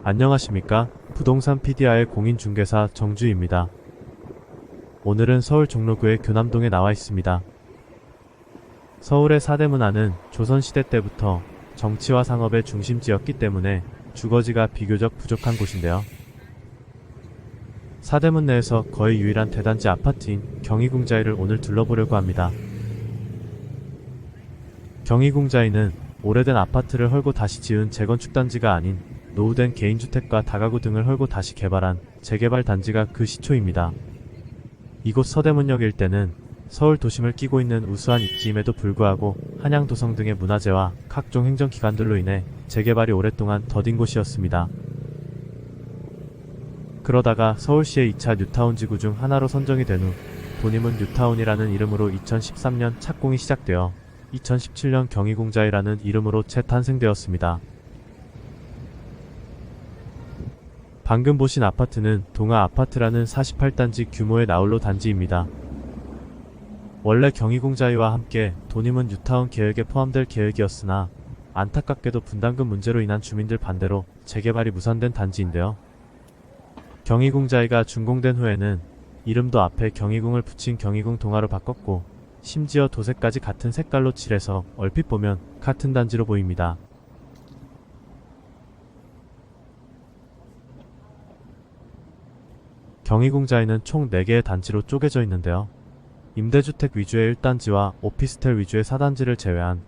안녕하십니까? 부동산 PDR의 공인중개사 정주희입니다. 오늘은 서울 종로구의 교남동에 나와 있습니다. 서울의 사대문화는 조선시대 때부터 정치와 상업의 중심지였기 때문에 주거지가 비교적 부족한 곳인데요. 사대문 내에서 거의 유일한 대단지 아파트인 경희궁자이를 오늘 둘러보려고 합니다. 경희궁자이는 오래된 아파트를 헐고 다시 지은 재건축 단지가 아닌 노후된 개인주택과 다가구 등을 헐고 다시 개발한 재개발 단지가 그 시초입니다. 이곳 서대문역 일대는 서울 도심을 끼고 있는 우수한 입지임에도 불구하고 한양도성 등의 문화재와 각종 행정기관들로 인해 재개발이 오랫동안 더딘 곳이었습니다. 그러다가 서울시의 2차 뉴타운 지구 중 하나로 선정이 된 후 도심은 뉴타운이라는 이름으로 2013년 착공이 시작되어 2017년 경희궁자이라는 이름으로 재탄생되었습니다. 방금 보신 아파트는 동아아파트라는 48단지 규모의 나홀로 단지입니다. 원래 경희궁자이와 함께 도심은 뉴타운 계획에 포함될 계획이었으나 안타깝게도 분담금 문제로 인한 주민들 반대로 재개발이 무산된 단지인데요. 경희궁자이가 준공된 후에는 이름도 앞에 경희궁을 붙인 경희궁 동아로 바꿨고 심지어 도색까지 같은 색깔로 칠해서 얼핏 보면 같은 단지로 보입니다. 경희궁자이는 총 4개의 단지로 쪼개져 있는데요. 임대주택 위주의 1단지와 오피스텔 위주의 4단지를 제외한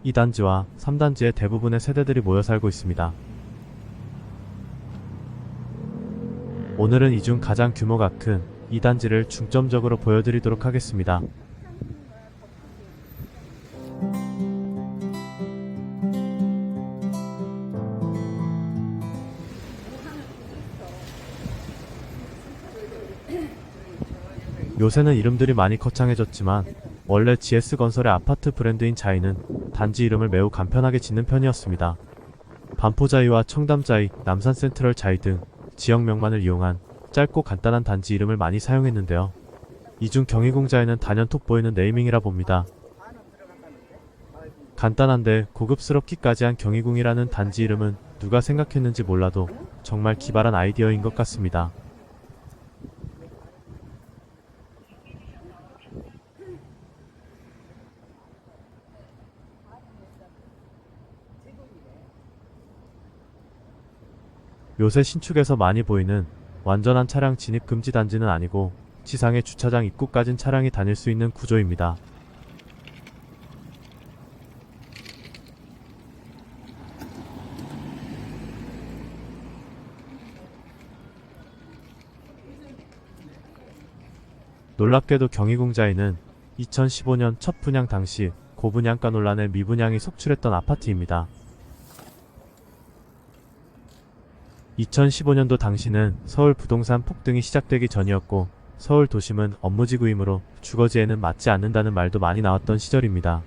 2단지와 3단지의 대부분의 세대들이 모여 살고 있습니다. 오늘은 이 중 가장 규모가 큰 2단지를 중점적으로 보여드리도록 하겠습니다. 요새는 이름들이 많이 거창해졌지만 원래 GS건설의 아파트 브랜드인 자이는 단지 이름을 매우 간편하게 짓는 편이었습니다. 반포자이와 청담자이, 남산센트럴 자이 등 지역명만을 이용한 짧고 간단한 단지 이름을 많이 사용했는데요. 이 중 경희궁자이는 단연톡 보이는 네이밍이라 봅니다. 간단한데 고급스럽기까지 한 경희궁이라는 단지 이름은 누가 생각했는지 몰라도 정말 기발한 아이디어인 것 같습니다. 요새 신축에서 많이 보이는 완전한 차량 진입 금지 단지는 아니고 지상의 주차장 입구까진 차량이 다닐 수 있는 구조입니다. 놀랍게도 경희궁자이는 2015년 첫 분양 당시 고분양가 논란에 미분양이 속출했던 아파트입니다. 2015년도 당시는 서울 부동산 폭등이 시작되기 전이었고 서울 도심은 업무지구이므로 주거지에는 맞지 않는다는 말도 많이 나왔던 시절입니다.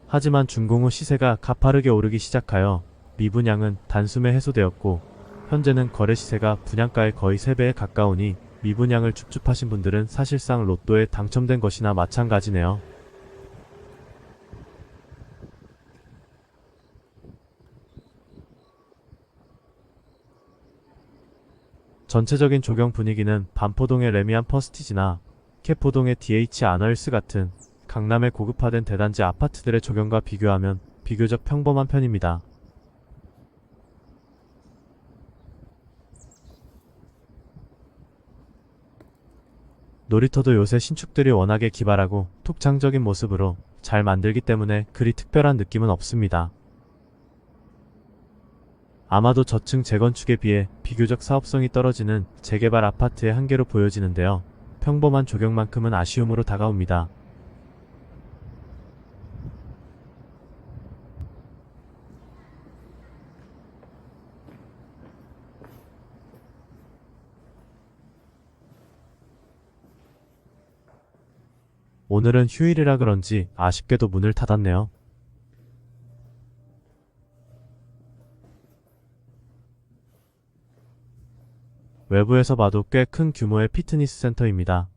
하지만 준공 후 시세가 가파르게 오르기 시작하여 미분양은 단숨에 해소되었고 현재는 거래 시세가 분양가의 거의 3배에 가까우니 미분양을 줍줍하신 분들은 사실상 로또에 당첨된 것이나 마찬가지네요. 전체적인 조경 분위기는 반포동의 레미안 퍼스티지나 개포동의 DH 아너힐스 같은 강남의 고급화된 대단지 아파트들의 조경과 비교하면 비교적 평범한 편입니다. 놀이터도 요새 신축들이 워낙에 기발하고 톡창적인 모습으로 잘 만들기 때문에 그리 특별한 느낌은 없습니다. 아마도 저층 재건축에 비해 비교적 사업성이 떨어지는 재개발 아파트의 한계로 보여지는데요. 평범한 조경만큼은 아쉬움으로 다가옵니다. 오늘은 휴일이라 그런지 아쉽게도 문을 닫았네요. 외부에서 봐도 꽤 큰 규모의 피트니스 센터입니다.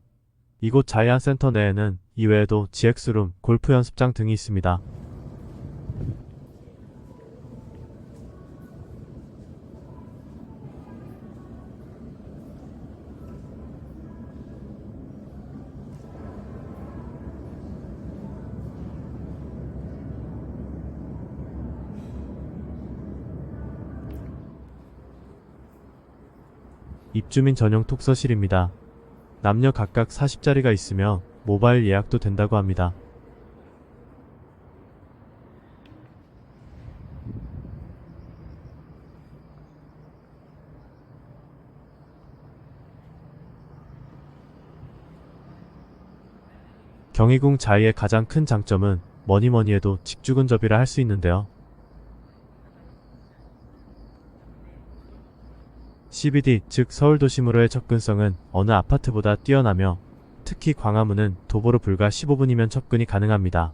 이곳 자이언 센터 내에는 이외에도 GX룸, 골프 연습장 등이 있습니다. 입주민 전용 독서실입니다. 남녀 각각 40자리가 있으며 모바일 예약도 된다고 합니다. 경희궁 자이의 가장 큰 장점은 뭐니뭐니 해도 직주근접이라 할 수 있는데요. CBD, 즉 서울 도심으로의 접근성은 어느 아파트보다 뛰어나며 특히 광화문은 도보로 불과 15분이면 접근이 가능합니다.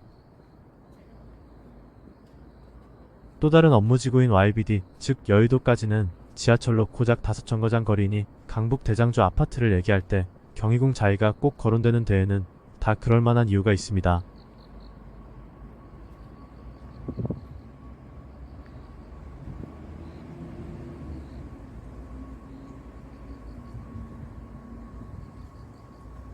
또 다른 업무지구인 YBD, 즉 여의도까지는 지하철로 고작 5정거장 거리니 강북 대장주 아파트를 얘기할 때 경희궁 자이가 꼭 거론되는 데에는 다 그럴만한 이유가 있습니다.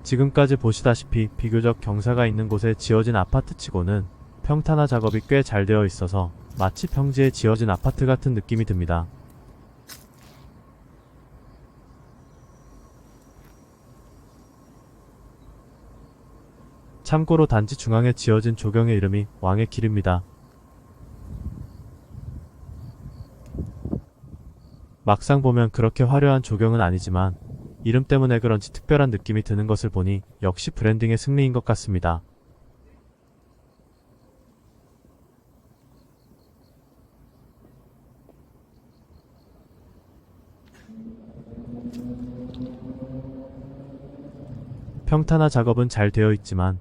지금까지 보시다시피 비교적 경사가 있는 곳에 지어진 아파트치고는 평탄화 작업이 꽤 잘 되어 있어서 마치 평지에 지어진 아파트 같은 느낌이 듭니다. 참고로 단지 중앙에 지어진 조경의 이름이 왕의 길입니다. 막상 보면 그렇게 화려한 조경은 아니지만 이름 때문에 그런지 특별한 느낌이 드는 것을 보니 역시 브랜딩의 승리인 것 같습니다. 평탄화 작업은 잘 되어 있지만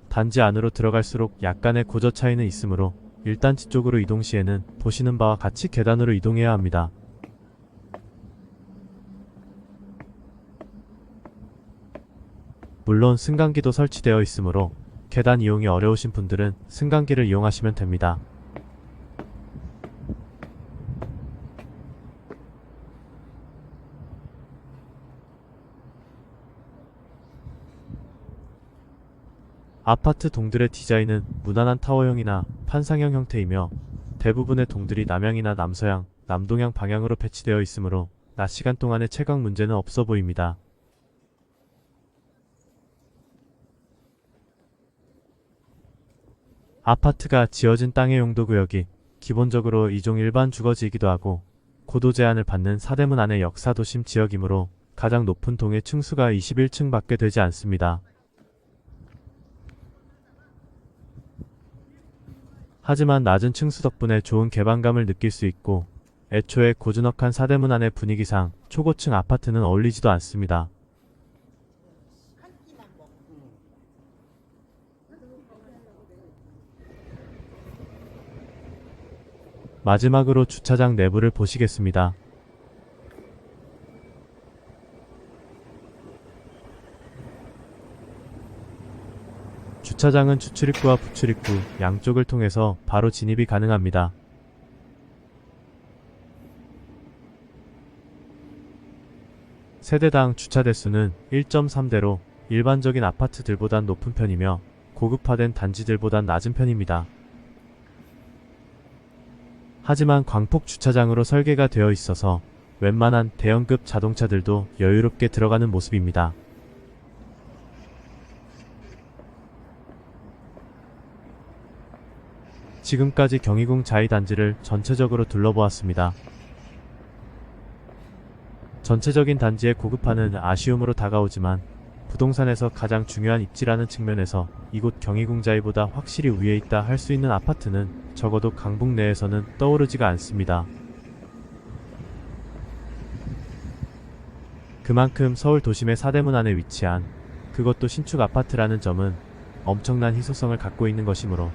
단지 안으로 들어갈수록 약간의 고저 차이는 있으므로 1단지 쪽으로 이동 시에는 보시는 바와 같이 계단으로 이동해야 합니다. 물론 승강기도 설치되어 있으므로 계단 이용이 어려우신 분들은 승강기를 이용하시면 됩니다. 아파트 동들의 디자인은 무난한 타워형이나 판상형 형태이며 대부분의 동들이 남향이나 남서향, 남동향 방향으로 배치되어 있으므로 낮 시간 동안의 채광 문제는 없어 보입니다. 아파트가 지어진 땅의 용도구역이 기본적으로 이종 일반 주거지이기도 하고 고도 제한을 받는 사대문 안의 역사도심 지역이므로 가장 높은 동의 층수가 21층 밖에 되지 않습니다. 하지만 낮은 층수 덕분에 좋은 개방감을 느낄 수 있고 애초에 고즈넉한 사대문 안의 분위기상 초고층 아파트는 어울리지도 않습니다. 마지막으로 주차장 내부를 보시겠습니다. 주차장은 추출입구와 부출입구 양쪽을 통해서 바로 진입이 가능합니다. 세대당 주차 대수는 1.3대로 일반적인 아파트들보단 높은 편이며 고급화된 단지들보단 낮은 편입니다. 하지만 광폭 주차장으로 설계가 되어 있어서 웬만한 대형급 자동차들도 여유롭게 들어가는 모습입니다. 지금까지 경희궁 자이 단지를 전체적으로 둘러보았습니다. 전체적인 단지의 고급화는 아쉬움으로 다가오지만 부동산에서 가장 중요한 입지라는 측면에서 이곳 경희궁 자이보다 확실히 위에 있다 할 수 있는 아파트는 적어도 강북 내에서는 떠오르지가 않습니다. 그만큼 서울 도심의 사대문 안에 위치한 그것도 신축 아파트라는 점은 엄청난 희소성을 갖고 있는 것이므로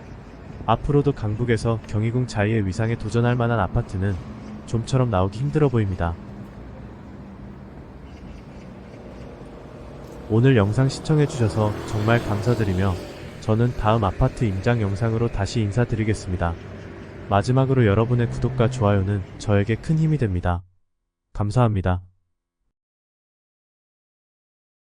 앞으로도 강북에서 경희궁 자이의 위상에 도전할 만한 아파트는 좀처럼 나오기 힘들어 보입니다. 오늘 영상 시청해주셔서 정말 감사드리며 저는 다음 아파트 임장 영상으로 다시 인사드리겠습니다. 마지막으로 여러분의 구독과 좋아요는 저에게 큰 힘이 됩니다. 감사합니다.